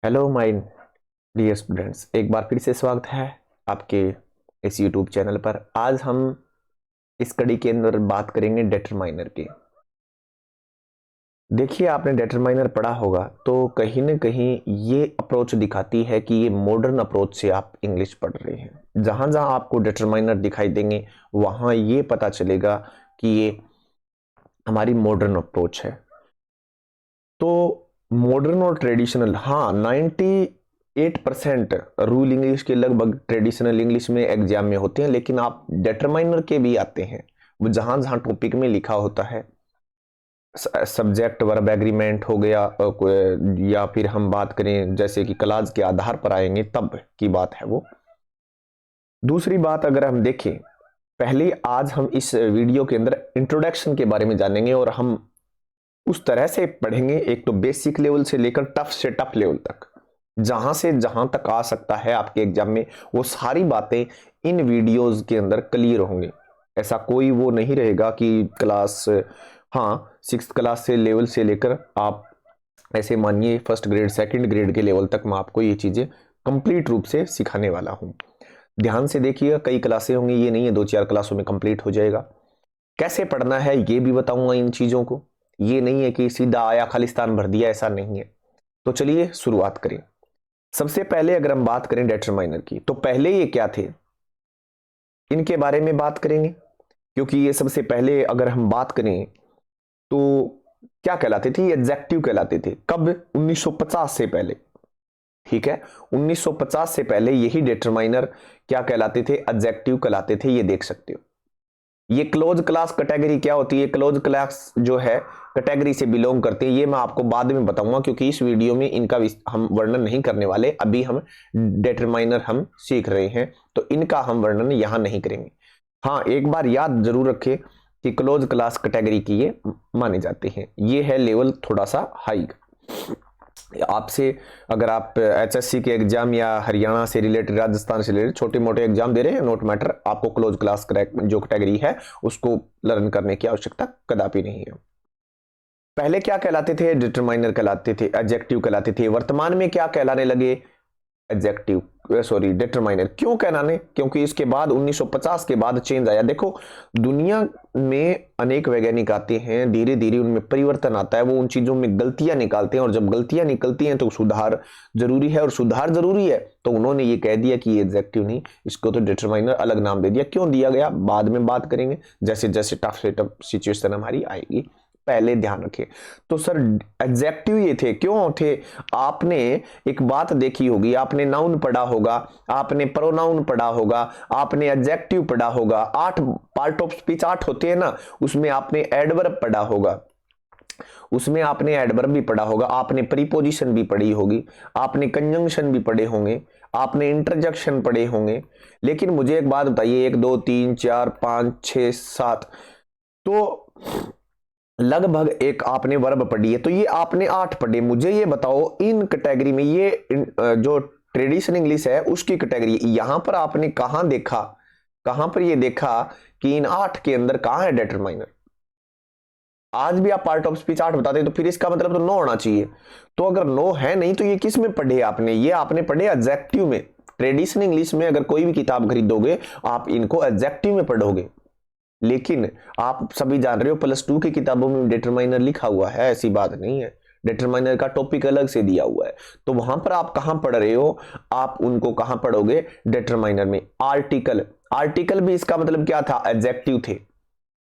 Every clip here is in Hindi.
हेलो माय डियर स्टूडेंट्स, एक बार फिर से स्वागत है आपके इस यूट्यूब चैनल पर। आज हम इस कड़ी के अंदर बात करेंगे डिटरमाइनर की। देखिए, आपने डिटरमाइनर पढ़ा होगा तो कहीं ना कहीं ये अप्रोच दिखाती है कि ये मॉडर्न अप्रोच से आप इंग्लिश पढ़ रहे हैं। जहां जहां आपको डिटरमाइनर दिखाई देंगे वहां ये पता चलेगा कि ये हमारी मॉडर्न अप्रोच है। तो मॉडर्न और ट्रेडिशनल, हाँ, 98% रूल इंग्लिश के लगभग ट्रेडिशनल इंग्लिश में एग्जाम में होते हैं, लेकिन आप डिटरमाइनर के भी आते हैं। वो जहां जहां टॉपिक में लिखा होता है, सब्जेक्ट वर्ब एग्रीमेंट हो गया, या फिर हम बात करें जैसे कि क्लास के आधार पर आएंगे तब की बात है वो। दूसरी बात अगर हम देखें, पहले आज हम इस वीडियो के अंदर इंट्रोडक्शन के बारे में जानेंगे और हम उस तरह से पढ़ेंगे, एक तो बेसिक लेवल से लेकर टफ से टफ लेवल तक, जहां से जहां तक आ सकता है आपके एग्जाम में, वो सारी बातें इन वीडियोस के अंदर क्लियर होंगे। ऐसा कोई वो नहीं रहेगा कि क्लास, हाँ, 6th क्लास से लेवल से लेकर आप ऐसे मानिए फर्स्ट ग्रेड सेकंड ग्रेड के लेवल तक मैं आपको ये चीजें कंप्लीट रूप से सिखाने वाला हूं। ध्यान से देखिएगा, कई क्लासें होंगी, ये नहीं है 2-4 क्लासों में कंप्लीट हो जाएगा। कैसे पढ़ना है ये भी बताऊंगा इन चीजों को। ये नहीं है कि सीधा आया खालिस्तान भर दिया, ऐसा नहीं है। तो चलिए शुरुआत करें। सबसे पहले अगर हम बात करें डिटरमाइनर की, तो पहले ये क्या थे इनके बारे में बात करेंगे, क्योंकि ये सबसे पहले अगर हम बात करें तो क्या कहलाते थे, एडजेक्टिव कहलाते थे। कब? 1950 से पहले। ठीक है, 1950 से पहले यही डिटरमाइनर क्या कहलाते थे, एडजेक्टिव कहलाते थे। ये देख सकते हो। ये क्लोज क्लास कैटेगरी क्या होती है, क्लोज क्लास जो है कैटेगरी से बिलोंग करते हैं, ये मैं आपको बाद में बताऊंगा, क्योंकि इस वीडियो में इनका हम वर्णन नहीं करने वाले। अभी हम डिटरमाइनर हम सीख रहे हैं, तो इनका हम वर्णन यहां नहीं करेंगे। हाँ, एक बार याद जरूर रखें कि क्लोज क्लास कैटेगरी की ये माने जाते हैं। ये है लेवल थोड़ा सा हाई। आपसे अगर आप एचएससी के एग्जाम या हरियाणा से रिलेटेड, राजस्थान से रिलेटेड छोटे मोटे एग्जाम दे रहे हैं, नोट मैटर, आपको क्लोज क्लास जो कैटेगरी है उसको लर्न करने की आवश्यकता कदापि नहीं है। पहले क्या कहलाते थे, डिटरमाइनर कहलाते थे, एडजेक्टिव कहलाते थे। वर्तमान में क्या कहलाने लगे, एडजेक्टिव, सॉरी डिटरमाइनर। क्यों कहलाने? क्योंकि इसके बाद 1950 के बाद चेंज आया। देखो, दुनिया में अनेक वैज्ञानिक आते हैं, धीरे धीरे उनमें परिवर्तन आता है, वो उन चीजों में गलतियां निकालते हैं, और जब गलतियां निकलती हैं तो सुधार जरूरी है, और सुधार जरूरी है तो उन्होंने ये कह दिया कि ये एडजेक्टिव नहीं, इसको तो डिटरमाइनर अलग नाम दे दिया। क्यों दिया गया बाद में बात करेंगे, जैसे जैसे टफ से टफ सिचुएशन हमारी आएगी। पहले ध्यान रखें। तो सर एडजेक्टिव ये थे, क्यों थे? आपने एक बात देखी होगी, आपने नाउन पढ़ा होगा, आपने प्रोनाउन पढ़ा होगा, आपने एडजेक्टिव पढ़ा होगा। 8 पार्ट ऑफ स्पीच 8 होते हैं ना, उसमें आपने एडवर्ब पढ़ा होगा, उसमें आपने एडवर्ब भी पढ़ा होगा, आपने प्रीपोजिशन भी पढ़ी होगी, आपने कंजंक्शन भी पढ़े होंगे, आपने इंटरजेक्शन पढ़े होंगे। लेकिन मुझे एक बात बताइए, 1 2 3 4 5 6 7, तो लगभग एक आपने वर्ब पढ़ी है, तो ये आपने 8 पढ़े। मुझे ये बताओ, इन कैटेगरी में ये जो ट्रेडिशनल इंग्लिश है उसकी कैटेगरी, यहां पर आपने कहां देखा, कहां पर ये देखा कि इन 8 के अंदर कहां है डिटरमाइनर? आज भी आप पार्ट ऑफ स्पीच 8 बताते हैं, तो फिर इसका मतलब तो 9 होना चाहिए। तो अगर 9 है नहीं तो ये किस में पढ़े आपने? ये आपने पढ़े एडजेक्टिव में। ट्रेडिशनल इंग्लिश में अगर कोई भी किताब खरीदोगे आप इनको एडजेक्टिव में पढ़ोगे। लेकिन आप सभी जान रहे हो +2 की किताबों में डिटरमाइनर लिखा हुआ है, ऐसी बात नहीं है। डिटरमाइनर का टॉपिक अलग से दिया हुआ है, तो वहां पर आप कहां पढ़ रहे हो, आप उनको कहां पढ़ोगे, डिटरमाइनर में। आर्टिकल, आर्टिकल भी इसका मतलब क्या था, एडजेक्टिव थे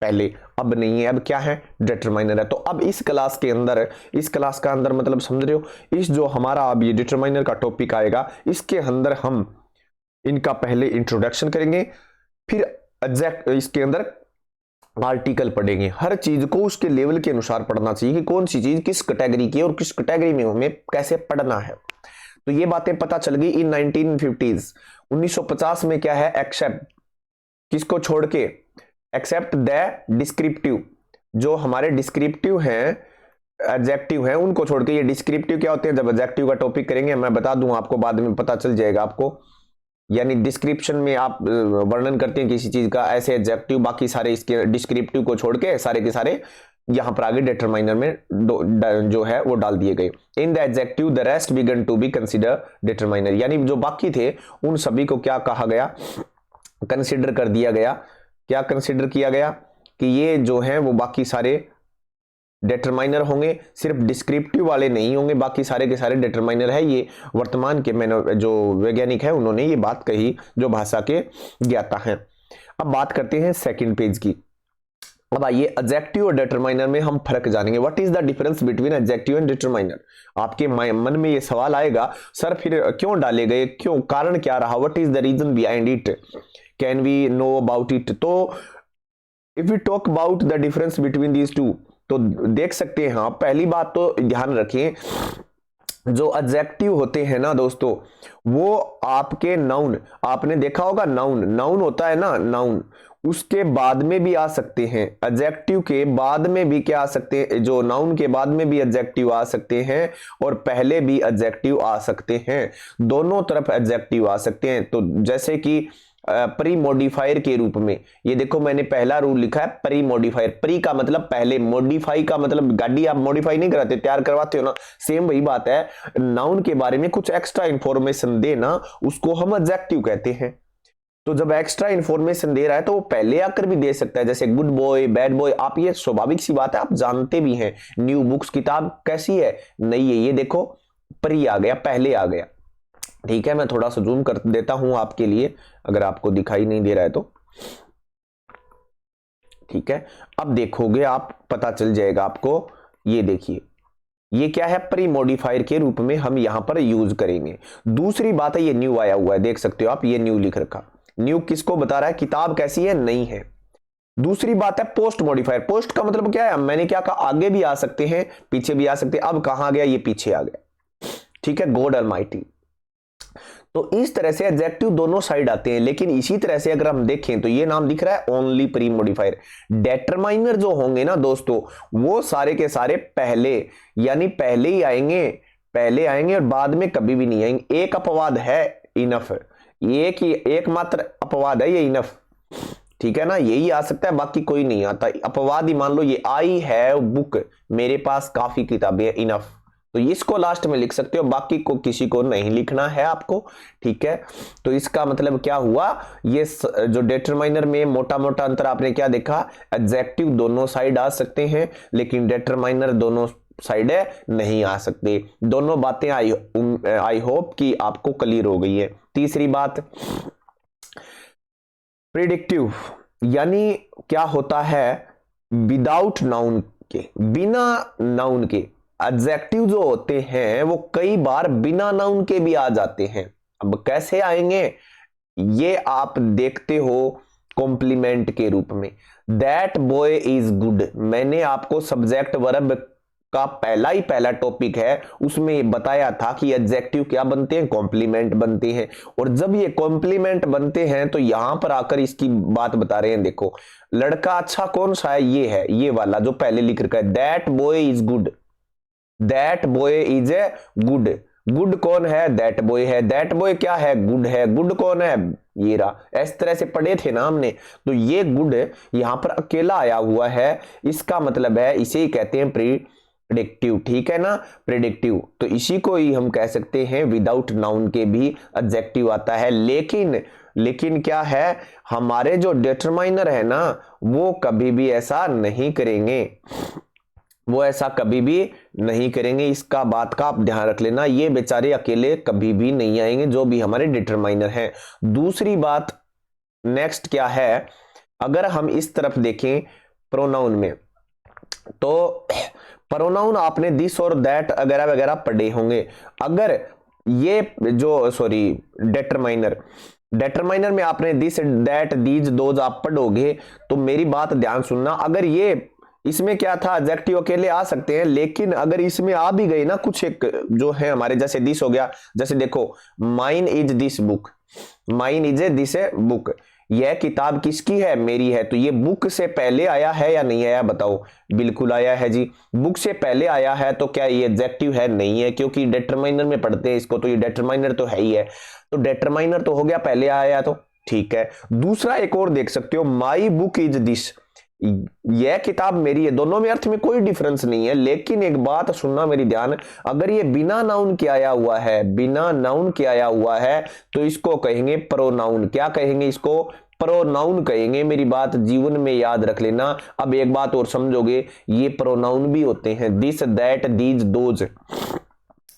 पहले, अब नहीं है, अब क्या है, डिटरमाइनर है। तो अब इस क्लास के अंदर, इस क्लास का अंदर मतलब समझ रहे हो, इस जो हमारा अब ये डिटरमाइनर का टॉपिक आएगा, इसके अंदर हम इनका पहले इंट्रोडक्शन करेंगे, फिर एग्जैक्ट इसके अंदर आर्टिकल पढ़ेंगे। हर चीज को उसके लेवल के अनुसार पढ़ना चाहिए कि कौन सी चीज किस कैटेगरी की है और किस कैटेगरी में हमें कैसे पढ़ना है। तो ये बातें पता चल गई इन 1950s। 1950 में क्या है, एक्सेप्ट, किसको छोड़ के, एक्सेप्ट द डिस्क्रिप्टिव, जो हमारे डिस्क्रिप्टिव हैं, एडजेक्टिव हैं, उनको छोड़ के। ये डिस्क्रिप्टिव क्या होते हैं, जब एडजेक्टिव का टॉपिक करेंगे मैं बता दूं आपको, बाद में पता चल जाएगा आपको। यानी डिस्क्रिप्शन में आप वर्णन करते हैं किसी चीज का, ऐसे एडजेक्टिव, बाकी सारे इसके डिस्क्रिप्टिव को छोड़ के सारे के सारे यहां पर आगे डिटरमाइनर में जो है वो डाल दिए गए। In the adjective the rest began to be consider determiner, यानी जो बाकी थे उन सभी को क्या कहा गया, कंसिडर कर दिया गया। क्या कंसिडर किया गया कि ये जो है वो बाकी सारे डिटरमाइनर होंगे, सिर्फ डिस्क्रिप्टिव वाले नहीं होंगे, बाकी सारे के सारे डिटरमाइनर है। ये वर्तमान के जो वैज्ञानिक है उन्होंने ये बात कही, जो भाषा के ज्ञाता हैं। अब बात करते हैं सेकंड पेज की। अब आइए एडजेक्टिव और डिटरमाइनर में हम फर्क जानेंगे। What is the difference between adjective and determiner. आपके मन में ये सवाल आएगा, सर फिर क्यों डाले गए, क्यों, कारण क्या रहा, what is the reason behind it, can we know about it. तो if we talk about the difference between these two, तो देख सकते हैं आप, पहली बात तो ध्यान रखें, जो एडजेक्टिव होते हैं ना दोस्तों, वो आपके नाउन, आपने देखा होगा नाउन होता है ना, नाउन उसके बाद में भी आ सकते हैं, एडजेक्टिव के बाद में भी क्या आ सकते हैं, जो नाउन के बाद में भी एडजेक्टिव आ सकते हैं और पहले भी एडजेक्टिव आ सकते हैं, दोनों तरफ एडजेक्टिव आ सकते हैं। तो जैसे कि प्री मॉडिफायर के रूप में, ये देखो मैंने पहला रूल लिखा है प्री मॉडिफायर। प्री का मतलब पहले, मॉडिफाई का मतलब गाड़ी आप मॉडिफाई नहीं कराते, तैयार करवाते हो ना, सेम वही बात है। नाउन के बारे में कुछ एक्स्ट्रा इंफॉर्मेशन देना, उसको हम एडजेक्टिव कहते हैं। तो जब एक्स्ट्रा इंफॉर्मेशन दे रहा है तो वो पहले आकर भी दे सकता है, जैसे गुड बॉय, बैड बॉय। आप ये स्वाभाविक सी बात है, आप जानते भी हैं। न्यू बुक्स किताब कैसी है, नई है, ये देखो प्री आ गया, पहले आ गया। ठीक है, मैं थोड़ा सा जूम कर देता हूं आपके लिए, अगर आपको दिखाई नहीं दे रहा है तो। ठीक है, अब देखोगे आप, पता चल जाएगा आपको। ये देखिए, ये क्या है, प्री मॉडिफायर के रूप में हम यहां पर यूज करेंगे। दूसरी बात है, ये न्यू आया हुआ है, देख सकते हो आप, ये न्यू लिख रखा। न्यू किसको बता रहा है, किताब कैसी है, नई है। दूसरी बात है पोस्ट मॉडिफायर। पोस्ट का मतलब क्या है, मैंने क्या कहा, आगे भी आ सकते हैं, पीछे भी आ सकते हैं। अब कहां गया, ये पीछे आ गया। ठीक है, गॉड ऑलमाइटी। तो इस तरह से एडजेक्टिव दोनों साइड आते हैं। लेकिन इसी तरह से अगर हम देखें तो ये नाम दिख रहा है ओनली प्री मॉडिफायर। डिटरमाइनर जो होंगे ना दोस्तों, वो सारे के सारे पहले, यानी पहले ही आएंगे, पहले आएंगे और बाद में कभी भी नहीं आएंगे। एक अपवाद है, इनफ, एकमात्र अपवाद है ये, इनफ। ठीक है ना, यही आ सकता है, बाकी कोई नहीं आता। अपवाद ही मान लो, ये आई हैव बुक, मेरे पास काफी किताबें, इनफ। तो इसको लास्ट में लिख सकते हो, बाकी को किसी को नहीं लिखना है आपको। ठीक है, तो इसका मतलब क्या हुआ, ये जो डिटरमाइनर में मोटा मोटा अंतर आपने क्या देखा, एडजेक्टिव दोनों साइड आ सकते हैं, लेकिन डिटरमाइनर दोनों साइड नहीं आ सकते। दोनों बातें आई होप कि आपको क्लियर हो गई है। तीसरी बात, प्रिडिक्टिव, यानी क्या होता है, विदाउट नाउन के, बिना नाउन के एडजेक्टिव जो होते हैं वो कई बार बिना नाउन के भी आ जाते हैं। अब कैसे आएंगे, ये आप देखते हो कॉम्प्लीमेंट के रूप में। दैट बॉय इज गुड, मैंने आपको सब्जेक्ट वर्ब का पहला टॉपिक है, उसमें ये बताया था कि एडजेक्टिव क्या बनते हैं, कॉम्प्लीमेंट बनते हैं। और जब ये कॉम्प्लीमेंट बनते हैं तो यहां पर आकर इसकी बात बता रहे हैं। देखो, लड़का अच्छा कौन सा है, ये है, ये वाला जो पहले लिख रखा है, that boy is good, that boy is a good. Good कौन है, दैट बॉय है। दैट बॉय क्या है, गुड है। गुड कौन है, ये रहा। इस तरह से पढ़े थे ना हमने। तो ये गुड यहां पर अकेला आया हुआ है, इसका मतलब है, इसे ही कहते हैं प्रिडिक्टिव। ठीक है ना, प्रिडिक्टिव। तो इसी को ही हम कह सकते हैं विदाउट नाउन के भी एडजेक्टिव आता है। लेकिन क्या है, हमारे जो डिटरमाइनर है ना, वो कभी भी ऐसा नहीं करेंगे, वो ऐसा कभी भी नहीं करेंगे। इसका बात का आप ध्यान रख लेना, ये बेचारे अकेले कभी भी नहीं आएंगे, जो भी हमारे डिटरमाइनर हैं। दूसरी बात नेक्स्ट क्या है, अगर हम इस तरफ देखें प्रोनाउन में, तो प्रोनाउन आपने दिस और दैट वगैरह वगैरह पढ़े होंगे। अगर ये जो डिटरमाइनर में आपने दिस, दैट, दीज, दोज आप पढ़ोगे, तो मेरी बात ध्यान सुनना। अगर ये इसमें क्या था, एडजेक्टिव अकेले आ सकते हैं, लेकिन अगर इसमें आ भी गए ना कुछ एक जो है हमारे, जैसे दिस हो गया, जैसे देखो mine is this book, mine is a this a book, यह किताब किसकी है, मेरी है। तो ये बुक से पहले आया है या नहीं आया, बताओ। बिल्कुल आया है जी। बुक से पहले आया है तो क्या ये एडजेक्टिव है, नहीं है, क्योंकि डिटरमाइनर में पढ़ते हैं इसको, तो ये डिटरमाइनर तो है ही है। तो डिटरमाइनर तो हो गया, पहले आया तो ठीक है। दूसरा एक और देख सकते हो, माई बुक इज दिस, यह किताब मेरी है, दोनों में अर्थ में कोई डिफरेंस नहीं है। लेकिन एक बात सुनना मेरी ध्यान, अगर ये बिना नाउन के आया हुआ है, बिना नाउन के आया हुआ है, तो इसको कहेंगे प्रोनाउन। क्या कहेंगे इसको? प्रोनाउन कहेंगे। मेरी बात जीवन में याद रख लेना। अब एक बात और समझोगे, ये प्रोनाउन भी होते हैं। दिस, दैट, दीज, दोज,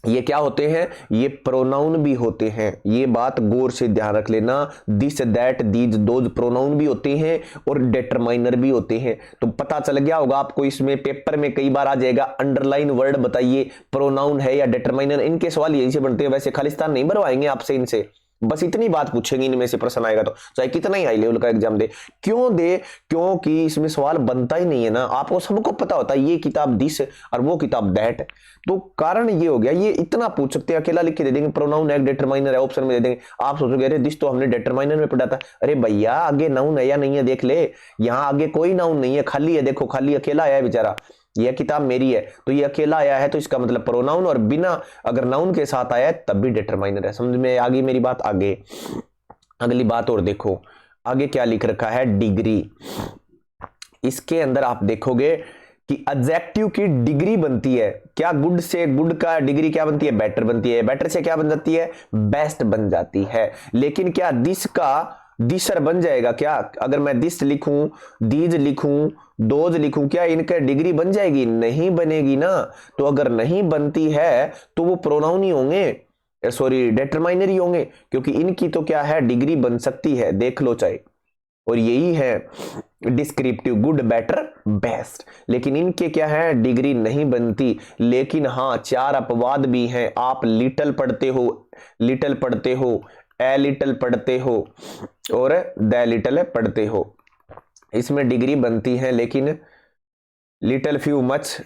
ये क्या होते हैं? ये प्रोनाउन भी होते हैं। ये बात गौर से ध्यान रख लेना। This, that, these, those pronoun भी होते हैं और डिटरमाइनर भी होते हैं। तो पता चल गया होगा आपको, इसमें पेपर में कई बार आ जाएगा अंडरलाइन वर्ड, बताइए प्रोनाउन है या डिटरमाइनर। इनके सवाल यही से बनते हैं। वैसे खालिस्तान नहीं भरवाएंगे आपसे इनसे, बस इतनी बात पूछेंगे इनमें से प्रश्न आएगा तो, चाहे कितना ही हाई लेवल का एग्जाम दे। क्यों दे? क्योंकि इसमें सवाल बनता ही नहीं है ना। आपको सबको पता होता है ये किताब दिस और वो किताब दैट, तो कारण ये हो गया। ये इतना पूछ सकते हैं, अकेला लिख के दे देंगे प्रोनाउन है, डिटरमाइनर है, ऑप्शन में दे देंगे। आप सोचोगे अरे दिस तो हमने डिटरमाइनर में पढ़ा था। अरे भैया आगे नाउन है या नहीं है देख ले, यहाँ आगे कोई नाउन नहीं है, खाली है, देखो खाली अकेला आया है बेचारा। यह किताब मेरी है तो ये अकेला आया है, तो इसका मतलब प्रोनाउन, और बिना अगर नाउन के साथ आया है तब भी डिटरमाइनर है। समझ में आ गई मेरी बात? आगे अगली बात और देखो, आगे क्या लिख रखा है? डिग्री। इसके अंदर आप देखोगे कि एडजेक्टिव की डिग्री बनती है क्या? गुड से गुड का डिग्री क्या बनती है? बेटर बनती है। बेटर से क्या बन जाती है? बेस्ट बन जाती है। लेकिन क्या दिस का दिसर बन जाएगा क्या? अगर मैं दिस लिखूं, दीज लिखूं, दोज लिखूं, क्या इनका डिग्री बन जाएगी? नहीं बनेगी ना। तो अगर नहीं बनती है तो वो प्रोनाउन ही होंगे, सॉरी डिटरमाइनर ही होंगे, क्योंकि इनकी तो क्या है? डिग्री बन सकती है, देख लो चाहे। और यही है डिस्क्रिप्टिव, गुड, बेटर, बेस्ट। लेकिन इनके क्या है? डिग्री नहीं बनती। लेकिन हाँ, चार अपवाद भी हैं। आप लिटल पढ़ते हो, लिटल पढ़ते हो, ए लिटल पढ़ते हो और द लिटल पढ़ते हो, इसमें डिग्री बनती है। लेकिन लिटल, फ्यू, मच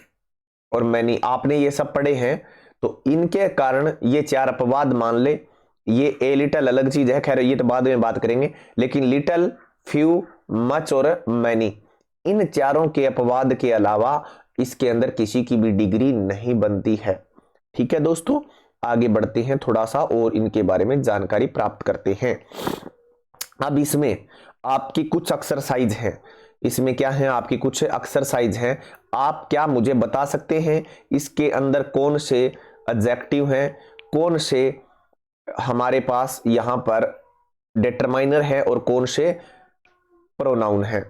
और मैनी, आपने ये सब पढ़े हैं, तो इनके कारण ये चार अपवाद मान ले। ये ए लिटल अलग चीज है, खैर ये तो बाद में बात करेंगे। लेकिन लिटल, फ्यू, मच और मैनी, इन चारों के अपवाद के अलावा इसके अंदर किसी की भी डिग्री नहीं बनती है। ठीक है दोस्तों, आगे बढ़ते हैं, थोड़ा सा और इनके बारे में जानकारी प्राप्त करते हैं। अब इसमें आपकी कुछ एक्सरसाइज है। इसमें क्या है? आपकी कुछ एक्सरसाइज है। आप क्या मुझे बता सकते हैं इसके अंदर कौन से एडजेक्टिव हैं, कौन से हमारे पास यहां पर डिटरमाइनर है और कौन से प्रोनाउन है?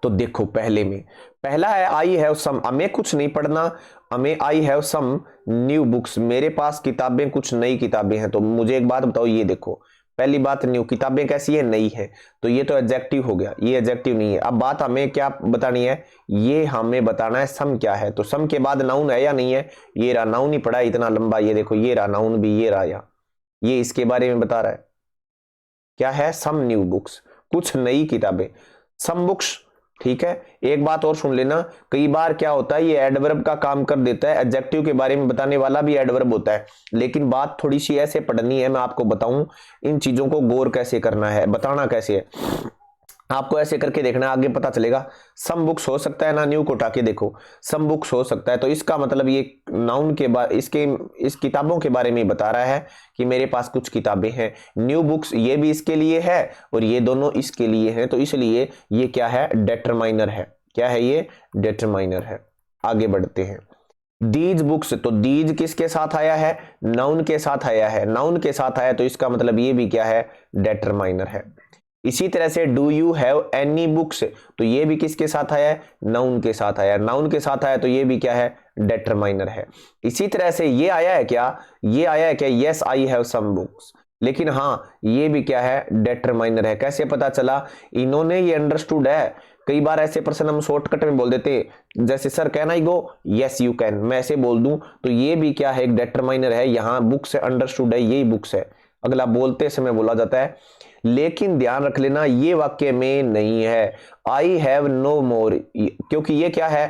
तो देखो, पहले में पहला है आई हैव सम। हमें कुछ नहीं पढ़ना, हमें I have some new books, मेरे पास किताबें, कुछ नई किताबें हैं। तो मुझे एक बात बताओ, ये देखो पहली बात, न्यू किताबें कैसी है? नई है। तो ये तो एडजेक्टिव हो गया, ये एडजेक्टिव नहीं है। अब बात हमें क्या बतानी है? ये हमें बताना है सम क्या है। तो सम के बाद नाउन है या नहीं है? ये रहा, नाउन ही पड़ा है इतना लंबा, ये देखो ये रहा नाउन भी, ये रहा या, ये इसके बारे में बता रहा है। क्या है? सम न्यू बुक्स, कुछ नई किताबें, सम बुक्स। ठीक है, एक बात और सुन लेना, कई बार क्या होता है ये एडवर्ब का काम कर देता है। एडजेक्टिव के बारे में बताने वाला भी एडवर्ब होता है। लेकिन बात थोड़ी सी ऐसे पढ़नी है, मैं आपको बताऊं इन चीजों को गौर कैसे करना है, बताना कैसे है। आपको ऐसे करके देखना है, आगे पता चलेगा। सम बुक्स हो सकता है ना, न्यू को उठा के देखो, सम बुक्स हो सकता है, तो इसका मतलब ये नाउन के बारे, इस किताबों के बारे में बता रहा है कि मेरे पास कुछ किताबें हैं। न्यू बुक्स ये भी इसके लिए है और ये दोनों इसके लिए हैं, तो इसलिए ये क्या है? डिटरमाइनर है। क्या है ये? डिटरमाइनर है। आगे बढ़ते हैं। दीज बुक्स, तो दीज किसके साथ आया है? नाउन के साथ आया है। नाउन के साथ आया तो इसका मतलब ये भी क्या है? डिटरमाइनर है। इसी तरह से do you have any books, तो ये भी किसके साथ आया है? नाउन के साथ आया। नाउन के साथ आया तो ये भी क्या है? डिटरमाइनर है। इसी तरह से ये आया है क्या? ये आया है क्या? Yes I have some books, लेकिन हाँ ये भी क्या है? डिटरमाइनर है। कैसे पता चला? इन्होंने ये अंडरस्टूड है। कई बार ऐसे प्रश्न हम शॉर्टकट में बोल देते, जैसे sir can I go, yes you can, मैं ऐसे बोल दूं तो ये भी क्या है? एक डिटरमाइनर है। यहाँ बुक्स अंडरस्टूड है, यही बुक्स है, अगला बोलते समय बोला जाता है। लेकिन ध्यान रख लेना ये वाक्य में नहीं है। आई हैव नो मोर, क्योंकि ये क्या है?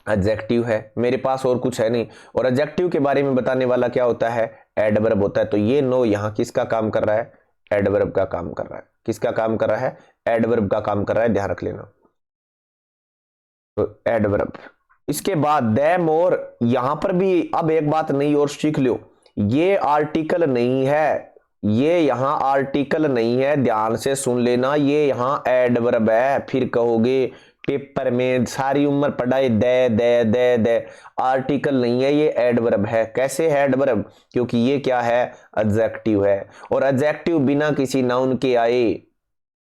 एडजेक्टिव है, मेरे पास और कुछ है नहीं। और एडजेक्टिव के बारे में बताने वाला क्या होता है? एडवर्ब होता है। तो ये नो यहां किसका काम कर रहा है? एडवर्ब का काम कर रहा है। किसका काम कर रहा है? एडवर्ब का काम कर रहा है, ध्यान रख लेना। तो एडवर्ब। इसके बाद द मोर, यहां पर भी अब एक बात नई और सीख लो, ये आर्टिकल नहीं है। ये यहाँ आर्टिकल नहीं है, ध्यान से सुन लेना, ये यहाँ एडवर्ब है। फिर कहोगे पेपर में सारी उम्र पढ़ाए दे दे दे दे, आर्टिकल नहीं है, ये एडवर्ब है। कैसे है एडवर्ब? क्योंकि ये क्या है? एडजेक्टिव है, और एडजेक्टिव बिना किसी नाउन के आए,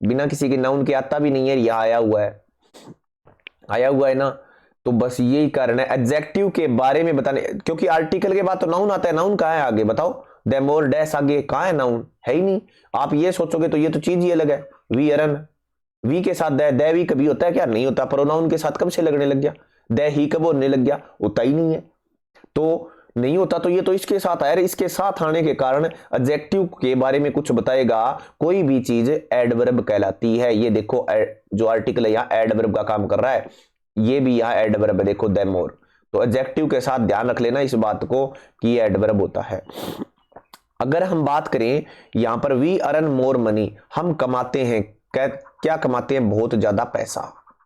बिना किसी के नाउन के आता भी नहीं है, यह आया हुआ है, आया हुआ है ना। तो बस यही कारण है एडजेक्टिव के बारे में बताने, क्योंकि आर्टिकल के बाद तो नाउन आता है। नाउन कहाँ है आगे बताओ? द मोर डैश आगे कहाँ है? नाउन है ही नहीं। आप ये सोचोगे तो ये तो चीज ही अलग है। वी अरन, वी के साथ द वी कभी होता है क्या? नहीं होता। प्रोनाउन के साथ कब से लगने लग गया? द ही कब होने लग गया? होता ही नहीं है। तो नहीं होता, तो ये तो इसके साथ आया। इसके साथ आने के कारण एडजेक्टिव के बारे में कुछ बताएगा, कोई भी चीज एडवर्ब कहलाती है। ये देखो जो आर्टिकल है यहाँ एडवर्ब का काम कर रहा है, ये भी यहाँ एडवर्ब है, देखो द मोर। तो एडजेक्टिव के साथ ध्यान रख लेना इस बात को कि एडवर्ब होता है। अगर हम बात करें यहां पर वी अर्न मोर मनी, हम कमाते हैं, क्या कमाते हैं? बहुत ज्यादा पैसा।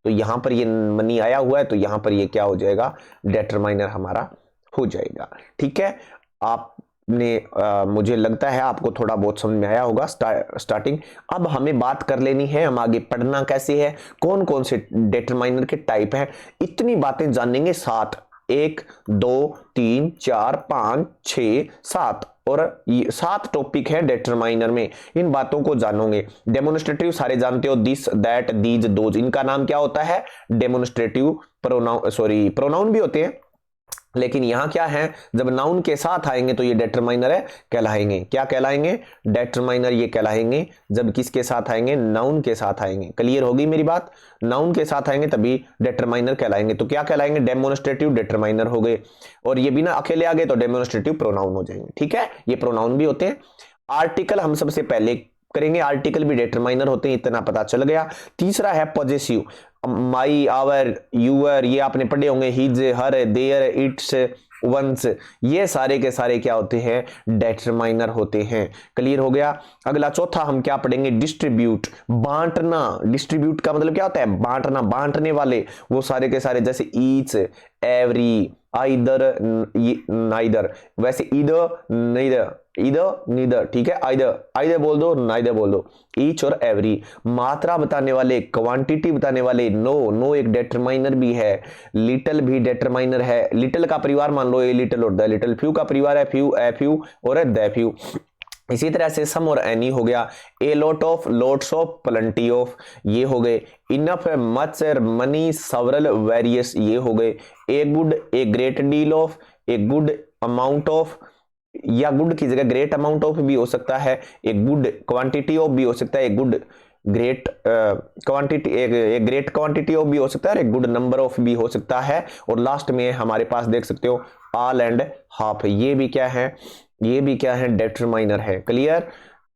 तो यहां पर ये मनी आया हुआ है, तो यहां पर ये क्या हो जाएगा? डिटरमाइनर हमारा हो जाएगा। ठीक है, आपने मुझे लगता है आपको थोड़ा बहुत समझ में आया होगा स्टार्टिंग। अब हमें बात कर लेनी है हम आगे पढ़ना कैसे है, कौन कौन से डिटरमाइनर के टाइप हैं, इतनी बातें जानेंगे। 7, 1 2 3 4 5 6 7 और 7 टॉपिक है डिटरमाइनर में, इन बातों को जानोगे। डेमोन्स्ट्रेटिव सारे जानते हो, दिस दैट दीज दोज, इनका नाम क्या होता है? डेमोन्स्ट्रेटिव प्रोनाउन, सॉरी प्रोनाउन भी होते हैं, लेकिन यहां क्या है, जब नाउन के साथ आएंगे तो ये डिटरमाइनर है कहलाएंगे। क्या कहलाएंगे? डिटरमाइनर ये कहलाएंगे जब किसके साथ आएंगे? नाउन के साथ आएंगे। क्लियर होगी मेरी बात? नाउन के साथ आएंगे तभी डिटरमाइनर कहलाएंगे। तो क्या कहलाएंगे? डेमोन्स्ट्रेटिव डिटरमाइनर हो गए, और ये बिना अकेले आ गए तो डेमोन्स्ट्रेटिव प्रोनाउन हो जाएंगे। ठीक है, ये प्रोनाउन भी होते हैं। आर्टिकल हम सबसे पहले करेंगे, आर्टिकल भी डिटरमाइनर होते हैं, इतना पता चल गया। तीसरा है पॉजेसिव, माई, आवर, यूअर, ये आपने पढ़े होंगे, his, her, their, its, ones, ये सारे के सारे क्या होते हैं? डिटरमाइनर होते हैं। क्लियर हो गया? अगला चौथा हम क्या पढ़ेंगे? डिस्ट्रीब्यूट, बांटना। डिस्ट्रीब्यूट का मतलब क्या होता है? बांटना, बांटने वाले, वो सारे के सारे, जैसे ईच, एवरी, आइदर, नाइदर, वैसे ईदर, नीदर, ईदर नीदर, ठीक है, आइदर, आइदर बोल दो, नाइदर बोल दो, ईच और एवरी। मात्रा बताने वाले, क्वांटिटी बताने वाले, नो, नो एक डिटरमाइनर भी है, लिटिल भी डिटरमाइनर है। लिटिल का परिवार मान लो ए लिटिल और द लिटिल, फ्यू का परिवार है फ्यू, ए फ्यू और द फ्यू। इसी तरह से सम और एनी हो गया, a lot of, lots of, plenty of, ये हो गए। Enough, much, money, several, various, ये हो गए। A good, a great deal of, a good amount of, या गुड की जगह ग्रेट अमाउंट ऑफ भी हो सकता है, ए गुड क्वांटिटी ऑफ भी हो सकता है, ए गुड ग्रेट क्वांटिटी, एक ग्रेट क्वांटिटी ऑफ भी हो सकता है, एक गुड नंबर ऑफ भी हो सकता है। और लास्ट में हमारे पास देख सकते हो ऑल एंड हाफ, ये भी क्या है? ये भी क्या है? डिटरमाइनर है। क्लियर?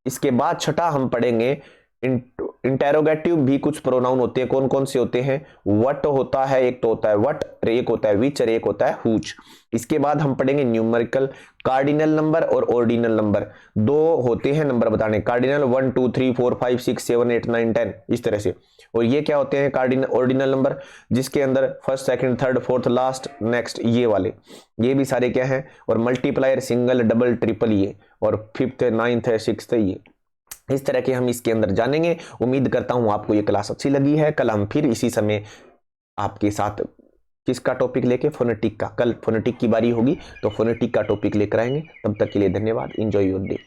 इसके बाद छठा हम पढ़ेंगे इंटेरोगेटिव भी कुछ प्रोनाउन होते हैं। कौन कौन से होते हैं? व्हाट होता है, एक तो होता है व्हाट, एक होता है विच और एक होता है हुच। इसके बाद हम पढ़ेंगे न्यूमेरिकल, कार्डिनल नंबर और ऑर्डिनल नंबर, दो होते हैं नंबर बताने, कार्डिनल 1 2 3 4 5 6 7 8 9 10, इस तरह से। और ये क्या होते हैं? कार्डिनल, ऑर्डिनल नंबर, जिसके अंदर first, second, third, fourth, last, next, ये वाले, ये भी सारे क्या है? और मल्टीप्लायर, सिंगल, डबल, ट्रिपल, ये, और फिफ्थ, नाइन्थ है, सिक्स्थ, ये, इस तरह के हम इसके अंदर जानेंगे। उम्मीद करता हूं आपको ये क्लास अच्छी लगी है। कल हम फिर इसी समय आपके साथ किसका टॉपिक लेके? फोनेटिक का। कल फोनेटिक की बारी होगी तो फोनेटिक का टॉपिक लेकर आएंगे। तब तक के लिए धन्यवाद। Enjoy your day.